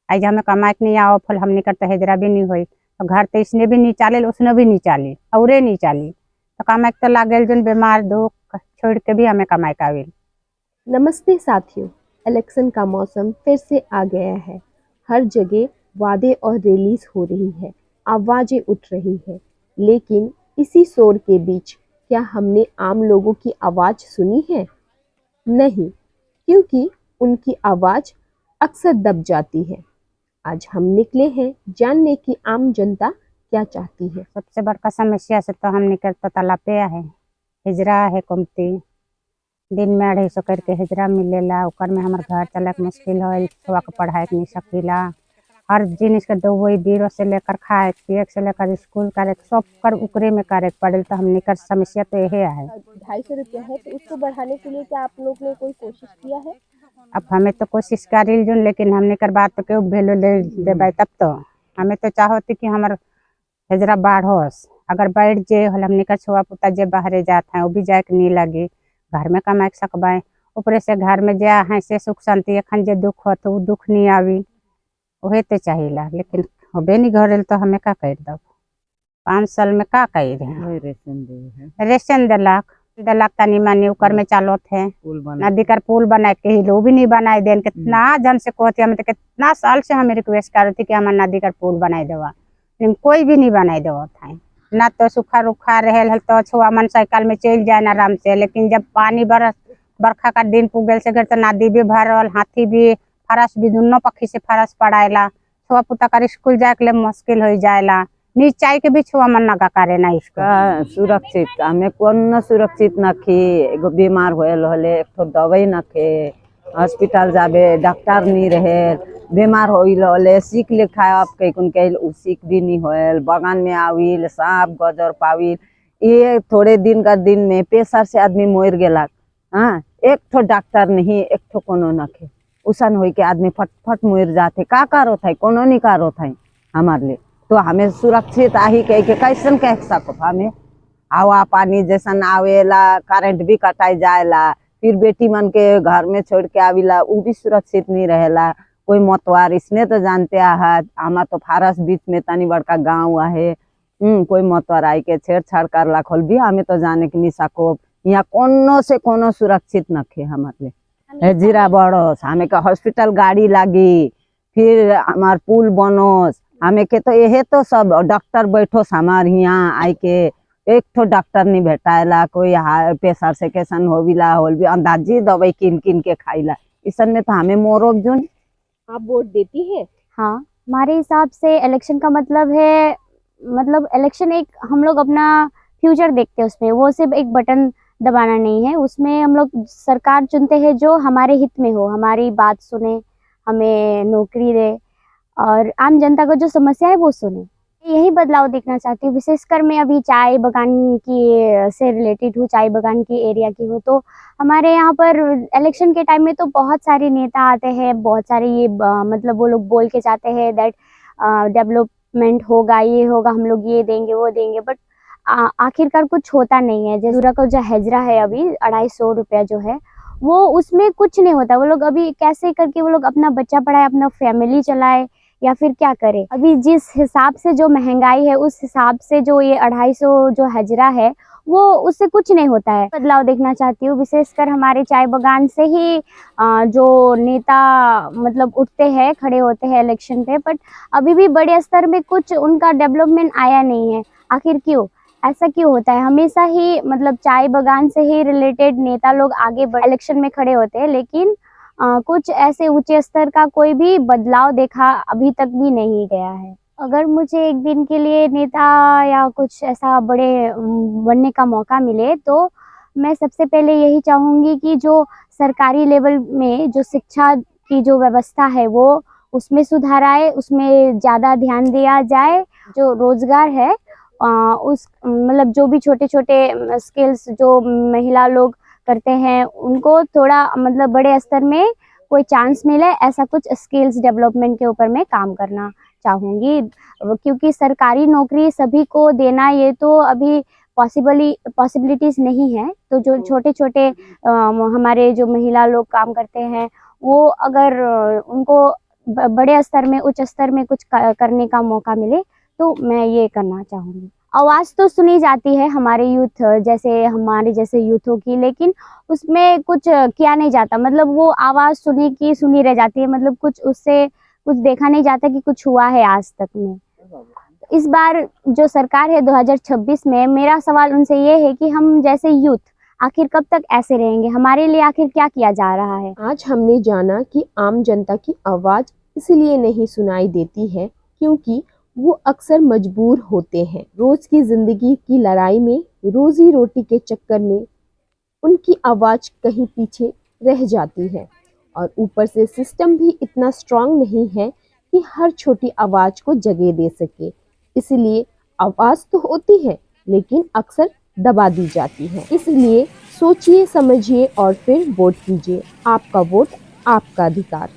आज हमें कमाए के नहीं आओ फल हमने कर तो हेजरा भी नहीं हुई तो घर तो इसने भी नहीं चाले उसने भी नहीं चाली और नहीं चाली तो कमाए तो लागल जन बीमार दुख छोड़ के भी हमें कमाए का आवेल। नमस्ते साथियों, इलेक्शन का मौसम फिर से आ गया है। हर जगह वादे और रिलीज हो रही है, आवाजें उठ रही है, लेकिन इसी शोर के बीच क्या हमने आम लोगों की आवाज सुनी है? नहीं, क्योंकि उनकी आवाज अक्सर दब जाती है। आज हम निकले हैं जानने की आम जनता क्या चाहती है। सबसे बड़का समस्या से तो हम निकल पता लापे है हिजरा है कमती दिन में 250 करके हिजरा मिलेला ओकर में हमार घर चले के मुश्किल हो छुआ के पढ़ाए के नहीं सकीला हर जिनिस के दवाई बीरो से लेकर खाए पिए से लेकर स्कूल करे सब कर उकरे में करे पड़े तो हमने कर समस्या तो यही है। 250 रुपया है तो उसको बढ़ाने के लिए क्या आप लोग ने कोई कोशिश किया है? अब हमें तो कोशिश करी जो लेकिन हमने कर बात तो क्यों वैल्यू ले देवे तब तो हमें तो चाहती कि हमार हिजरा बढ़ोस अगर बैठ जे हमने का छुआ पुता जे बाहरे जाते हैं वो भी जाए के नहीं लगी घर में कमा सकबाए ऊपर से घर में जा है से सुख शांति अखन जे दुख हो तो दुख नहीं आवी वही तो चाहिए लेकिन होबे नहीं घर तो हमें का कर दब 5 साल में का कर रेशन दिलक तनी मनी उकर में चालो थे नदी कर पुल बनाए के ही लोग भी नहीं बनाए देन कितना जन से कहते हमें तो कितना साल से हमें रिक्वेस्ट करती कि हमारे नदी कर पुल बनाए देवा लेकिन कोई भी नहीं बनाए देवा था ना तो सूखा रुखा रहे तो छुआ मन साइकिल में चल जाए आराम से लेकिन जब पानी बरखा का दिन पुगल से घर तो नदी भी भरल हाथी भी फरस भी दोनों पक्षी से फरस पड़ाएला छुआ पुता कर स्कूल जाए के लिए मुश्किल हो जाएला नीचाई के भी छुआ मन ना करे ना इसको सुरक्षित हमें कौन सुरक्षित नखी एगो बीमार होल होले एक तो दवाई नखे हॉस्पिटल जाबे डॉक्टर नहीं रहे बीमार होइल होले सीख लिखा आप कहीं के उ सीख भी नहीं होल बगान में आविल सांप गजर पाविल ये थोड़े दिन का दिन में प्रेशर से आदमी मोर गेला। हाँ एक ठो डॉक्टर नहीं एक ठो कोनो नखे उसन हो के आदमी फटफट मोर जाते का करो था कोनो नहीं करो था हमारे लिए तो हमें सुरक्षित आही कह के कैसन कह सको हमें हवा पानी जैसन आवेला करंट भी कटाई जाएला फिर बेटी मन के घर में छोड़ के आविला वो भी सुरक्षित नहीं रहेला कोई मतवार इसने तो जानते है हमार तो फारस बीच में तनी बड़का गाँव है कोई मतवार आई के छेड़छाड़ कर लाखोल भी हमें तो जाने के नहीं सको यहाँ कोनो से कोनो सुरक्षित नखे हमारे जीरा बढ़ोस हमें के हॉस्पिटल गाड़ी लागी फिर हमार पुल बनोस हमें के तो यही तो सब डॉक्टर बैठोस हमार यहाँ आई के एक तो डॉक्टर नहीं भेटाएला कोई प्रेशर से कैसन होविला होल भी अंदाजी दवाई किन किन के खाइला इस में तो हमें मोरोब जुन। आप वोट देती है? हाँ, हमारे हिसाब से इलेक्शन का मतलब है मतलब इलेक्शन एक हम लोग अपना फ्यूचर देखते हैं उसमें वो सिर्फ एक बटन दबाना नहीं है उसमें हम लोग सरकार चुनते हैं जो हमारे हित में हो हमारी बात सुने हमें नौकरी दे और आम जनता को जो समस्या है वो सुने यही बदलाव देखना चाहती हूँ। विशेषकर मैं अभी चाय बगान की से रिलेटेड हूँ चाय बगान की एरिया की हूँ तो हमारे यहाँ पर इलेक्शन के टाइम में तो बहुत सारे नेता आते हैं बहुत सारे ये मतलब वो लोग बोल के जाते हैं दैट डेवलपमेंट होगा ये होगा हम लोग ये देंगे वो देंगे बट आखिरकार कुछ होता नहीं है। जैसे का जो हिजरा है अभी 250 रुपया जो है वो उसमें कुछ नहीं होता वो लोग अभी कैसे करके वो लोग अपना बच्चा पढ़ाए अपना फैमिली चलाए या फिर क्या करे। अभी जिस हिसाब से जो महंगाई है उस हिसाब से जो ये 250 जो हिजरा है वो उससे कुछ नहीं होता है। बदलाव देखना चाहती हूँ विशेषकर हमारे चाय बगान से ही जो नेता मतलब उठते हैं खड़े होते हैं इलेक्शन पे बट अभी भी बड़े स्तर में कुछ उनका डेवलपमेंट आया नहीं है। आखिर क्यों ऐसा क्यों होता है? हमेशा ही मतलब चाय बगान से ही रिलेटेड नेता लोग आगे इलेक्शन में खड़े होते हैं लेकिन कुछ ऐसे ऊंचे स्तर का कोई भी बदलाव देखा अभी तक भी नहीं गया है। अगर मुझे एक दिन के लिए नेता या कुछ ऐसा बड़े बनने का मौका मिले तो मैं सबसे पहले यही चाहूँगी कि जो सरकारी लेवल में जो शिक्षा की जो व्यवस्था है वो उसमें सुधार आए उसमें ज़्यादा ध्यान दिया जाए। जो रोजगार है उस मतलब जो भी छोटे छोटे स्किल्स जो महिला लोग करते हैं उनको थोड़ा मतलब बड़े स्तर में कोई चांस मिले ऐसा कुछ स्किल्स डेवलपमेंट के ऊपर मैं काम करना चाहूँगी क्योंकि सरकारी नौकरी सभी को देना ये तो अभी पॉसिबिलिटीज़ नहीं है। तो जो छोटे छोटे हमारे जो महिला लोग काम करते हैं वो अगर उनको बड़े स्तर में, उच्च स्तर में कुछ करने का मौका मिले तो मैं ये करना चाहूँगी। आवाज़ तो सुनी जाती है हमारे यूथ जैसे यूथों की, लेकिन उसमें कुछ किया नहीं जाता। मतलब वो आवाज़ सुनी रह जाती है, मतलब कुछ उससे कुछ देखा नहीं जाता कि कुछ हुआ है आज तक में। इस बार जो सरकार है 2026 में, मेरा सवाल उनसे ये है कि हम जैसे यूथ आखिर कब तक ऐसे रहेंगे, हमारे लिए आखिर क्या किया जा रहा है। आज हमने जाना कि आम जनता की आवाज़ इसलिए नहीं सुनाई देती है क्योंकि वो अक्सर मजबूर होते हैं। रोज की जिंदगी की लड़ाई में, रोजी रोटी के चक्कर में उनकी आवाज़ कहीं पीछे रह जाती है, और ऊपर से सिस्टम भी इतना स्ट्रांग नहीं है कि हर छोटी आवाज़ को जगह दे सके। इसलिए आवाज़ तो होती है लेकिन अक्सर दबा दी जाती है। इसलिए सोचिए, समझिए और फिर वोट कीजिए। आपका वोट, आपका अधिकार।